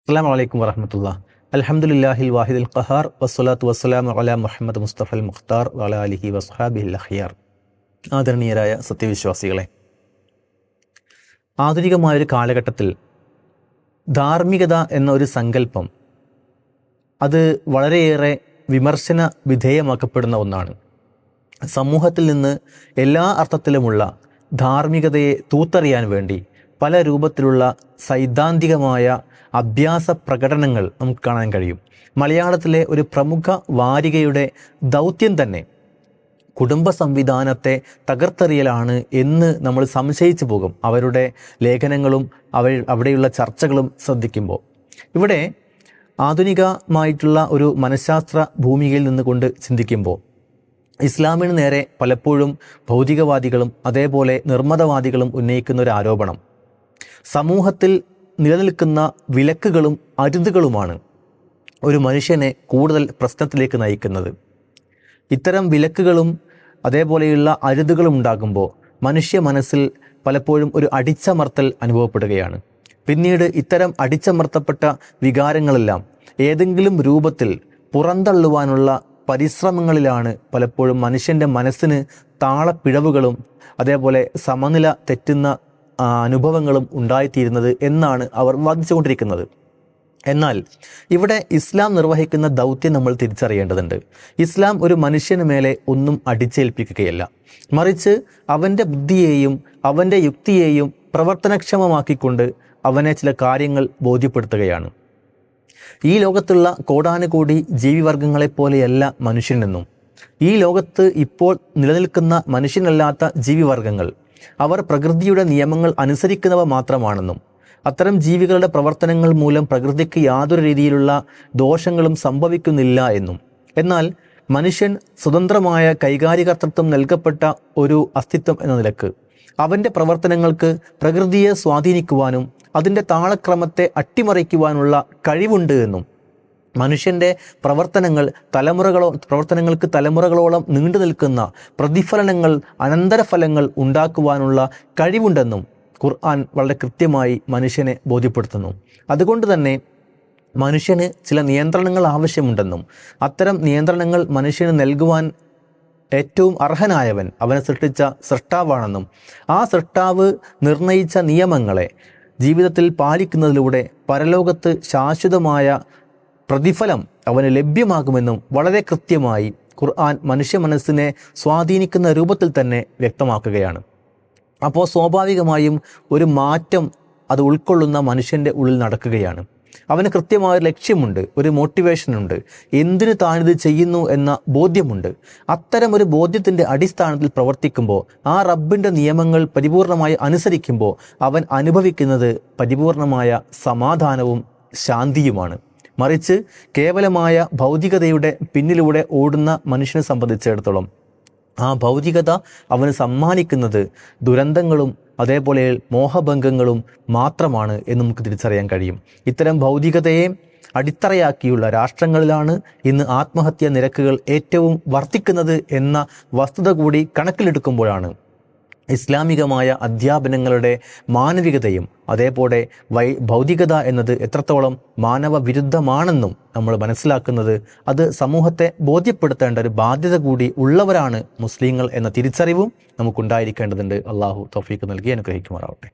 അസ്സലാമു അലൈക്കും വറഹ്മത്തുള്ളാഹി. അൽഹംദുലില്ലാഹിൽ വാഹിദിൽ ഖഹാർ വസ്സലാത്തു വസ്സലാമു അലാ മുഹമ്മദ് മുസ്തഫൽ മുഖ്താർ വഅലാ ആലിഹി വസ്ഹാബിഹിൽ അഖിയാർ. ആദരണീയരായ സത്യവിശ്വാസികളെ, ആധുനികമായൊരു കാലഘട്ടത്തിൽ ധാർമ്മികത എന്ന ഒരു സങ്കല്പം അത് വളരെയേറെ വിമർശന വിധേയമാക്കപ്പെടുന്ന ഒന്നാണ്. സമൂഹത്തിൽ നിന്ന് എല്ലാ അർത്ഥത്തിലുമുള്ള ധാർമ്മികതയെ തൂത്തറിയാൻ വേണ്ടി പല രൂപത്തിലുള്ള സൈദ്ധാന്തികമായ അഭ്യാസ പ്രകടനങ്ങൾ നമുക്ക് കാണാൻ കഴിയും. മലയാളത്തിലെ ഒരു പ്രമുഖ വാരികയുടെ ദൗത്യം തന്നെ കുടുംബ സംവിധാനത്തെ തകർത്തെറിയലാണ് എന്ന് നമ്മൾ സംശയിച്ചു പോകും, അവരുടെ ലേഖനങ്ങളും അവിടെയുള്ള ചർച്ചകളും ശ്രദ്ധിക്കുമ്പോൾ. ഇവിടെ ആധുനികമായിട്ടുള്ള ഒരു മനഃശാസ്ത്ര ഭൂമികയിൽ നിന്നുകൊണ്ട് ചിന്തിക്കുമ്പോൾ ഇസ്ലാമിന് നേരെ പലപ്പോഴും ഭൗതികവാദികളും അതേപോലെ നിർമ്മതവാദികളും ഉന്നയിക്കുന്ന ഒരു ആരോപണം, സമൂഹത്തിൽ നിലനിൽക്കുന്ന വിലക്കുകളും അരുതുകളുമാണ് ഒരു മനുഷ്യനെ കൂടുതൽ പ്രശ്നത്തിലേക്ക് നയിക്കുന്നത്. ഇത്തരം വിലക്കുകളും അതേപോലെയുള്ള അരുതുകളും ഉണ്ടാകുമ്പോൾ മനുഷ്യ മനസ്സിൽ പലപ്പോഴും ഒരു അടിച്ചമർത്തൽ അനുഭവപ്പെടുകയാണ്. പിന്നീട് ഇത്തരം അടിച്ചമർത്തപ്പെട്ട വികാരങ്ങളെല്ലാം ഏതെങ്കിലും രൂപത്തിൽ പുറന്തള്ളുവാനുള്ള പരിശ്രമങ്ങളിലാണ് പലപ്പോഴും മനുഷ്യൻ്റെ മനസ്സിന് താളപ്പിഴവുകളും അതേപോലെ സമനില തെറ്റുന്ന അനുഭവങ്ങളും ഉണ്ടായിത്തീരുന്നത് എന്നാണ് അവർ വാദിച്ചുകൊണ്ടിരിക്കുന്നത്. എന്നാൽ ഇവിടെ ഇസ്ലാം നിർവഹിക്കുന്ന ദൗത്യം നമ്മൾ തിരിച്ചറിയേണ്ടതുണ്ട്. ഇസ്ലാം ഒരു മനുഷ്യന് മേലെ ഒന്നും അടിച്ചേൽപ്പിക്കുകയല്ല, മറിച്ച് അവൻ്റെ ബുദ്ധിയെയും അവൻ്റെ യുക്തിയെയും പ്രവർത്തനക്ഷമമാക്കിക്കൊണ്ട് അവനെ ചില കാര്യങ്ങൾ ബോധ്യപ്പെടുത്തുകയാണ്. ഈ ലോകത്തുള്ള കോടാനുകോടി ജീവിവർഗങ്ങളെപ്പോലെയല്ല മനുഷ്യനെന്നും ഈ ലോകത്ത് ഇപ്പോൾ നിലനിൽക്കുന്ന മനുഷ്യനല്ലാത്ത ജീവിവർഗങ്ങൾ അവർ പ്രകൃതിയുടെ നിയമങ്ങൾ അനുസരിക്കുന്നവ മാത്രമാണെന്നും അത്തരം ജീവികളുടെ പ്രവർത്തനങ്ങൾ മൂലം പ്രകൃതിക്ക് യാതൊരു രീതിയിലുള്ള ദോഷങ്ങളും സംഭവിക്കുന്നില്ല എന്നും, എന്നാൽ മനുഷ്യൻ സ്വതന്ത്രമായ കൈകാര്യകർത്തൃത്വം നൽകപ്പെട്ട ഒരു അസ്തിത്വം എന്ന നിലക്ക് അവൻ്റെ പ്രവർത്തനങ്ങൾക്ക് പ്രകൃതിയെ സ്വാധീനിക്കുവാനും അതിൻ്റെ താളക്രമത്തെ അട്ടിമറിക്കുവാനുള്ള കഴിവുണ്ട് എന്നും മനുഷ്യൻ്റെ പ്രവർത്തനങ്ങൾക്ക് തലമുറകളോളം നീണ്ടു നിൽക്കുന്ന പ്രതിഫലനങ്ങൾ അനന്തരഫലങ്ങൾ ഉണ്ടാക്കുവാനുള്ള കഴിവുണ്ടെന്നും ഖുർആൻ വളരെ കൃത്യമായി മനുഷ്യനെ ബോധ്യപ്പെടുത്തുന്നു. അതുകൊണ്ട് തന്നെ മനുഷ്യന് ചില നിയന്ത്രണങ്ങൾ ആവശ്യമുണ്ടെന്നും അത്തരം നിയന്ത്രണങ്ങൾ മനുഷ്യന് നൽകുവാൻ ഏറ്റവും അർഹനായവൻ അവനെ സൃഷ്ടിച്ച സൃഷ്ടാവാണെന്നും ആ സൃഷ്ടാവ് നിർണയിച്ച നിയമങ്ങളെ ജീവിതത്തിൽ പാലിക്കുന്നതിലൂടെ പരലോകത്ത് ശാശ്വതമായ പ്രതിഫലം അവന് ലഭ്യമാകുമെന്നും വളരെ കൃത്യമായി ഖുർആൻ മനുഷ്യ മനസ്സിനെ സ്വാധീനിക്കുന്ന രൂപത്തിൽ തന്നെ വ്യക്തമാക്കുകയാണ്. അപ്പോൾ സ്വാഭാവികമായും ഒരു മാറ്റം അത് ഉൾക്കൊള്ളുന്ന മനുഷ്യൻ്റെ ഉള്ളിൽ നടക്കുകയാണ്. അവന് കൃത്യമായ ലക്ഷ്യമുണ്ട്, ഒരു മോട്ടിവേഷനുണ്ട്, എന്തിനു താനിത് ചെയ്യുന്നു എന്ന ബോധ്യമുണ്ട്. അത്തരം ഒരു ബോധ്യത്തിൻ്റെ അടിസ്ഥാനത്തിൽ പ്രവർത്തിക്കുമ്പോൾ ആ റബ്ബിൻ്റെ നിയമങ്ങൾ പരിപൂർണമായി അനുസരിക്കുമ്പോൾ അവൻ അനുഭവിക്കുന്നത് പരിപൂർണമായ സമാധാനവും ശാന്തിയുമാണ്. മറിച്ച് കേവലമായ ഭൗതികതയുടെ പിന്നിലൂടെ ഓടുന്ന മനുഷ്യനെ സംബന്ധിച്ചിടത്തോളം ആ ഭൗതികത അവന് സമ്മാനിക്കുന്നത് ദുരന്തങ്ങളും അതേപോലെ മോഹഭംഗങ്ങളും മാത്രമാണ് എന്ന് നമുക്ക് തിരിച്ചറിയാൻ കഴിയും. ഇത്തരം ഭൗതികതയെ അടിത്തറയാക്കിയുള്ള രാഷ്ട്രങ്ങളിലാണ് ഇന്ന് ആത്മഹത്യാ നിരക്കുകൾ ഏറ്റവും വർദ്ധിക്കുന്നത് എന്ന വസ്തുത കൂടി കണക്കിലെടുക്കുമ്പോഴാണ് ഇസ്ലാമികമായ അധ്യാപനങ്ങളുടെ മാനവികതയും അതേപോലെ ഭൗതികത എന്നത് എത്രത്തോളം മാനവ വിരുദ്ധമാണെന്നും നമ്മൾ മനസ്സിലാക്കുന്നത്. അത് സമൂഹത്തെ ബോധ്യപ്പെടുത്തേണ്ട ഒരു ബാധ്യത കൂടി ഉള്ളവരാണ് മുസ്ലിങ്ങൾ എന്ന തിരിച്ചറിവും നമുക്കുണ്ടായിരിക്കേണ്ടതുണ്ട്. അള്ളാഹു തൗഫീഖ് നൽകി അനുഗ്രഹിക്കുമാറാവട്ടെ.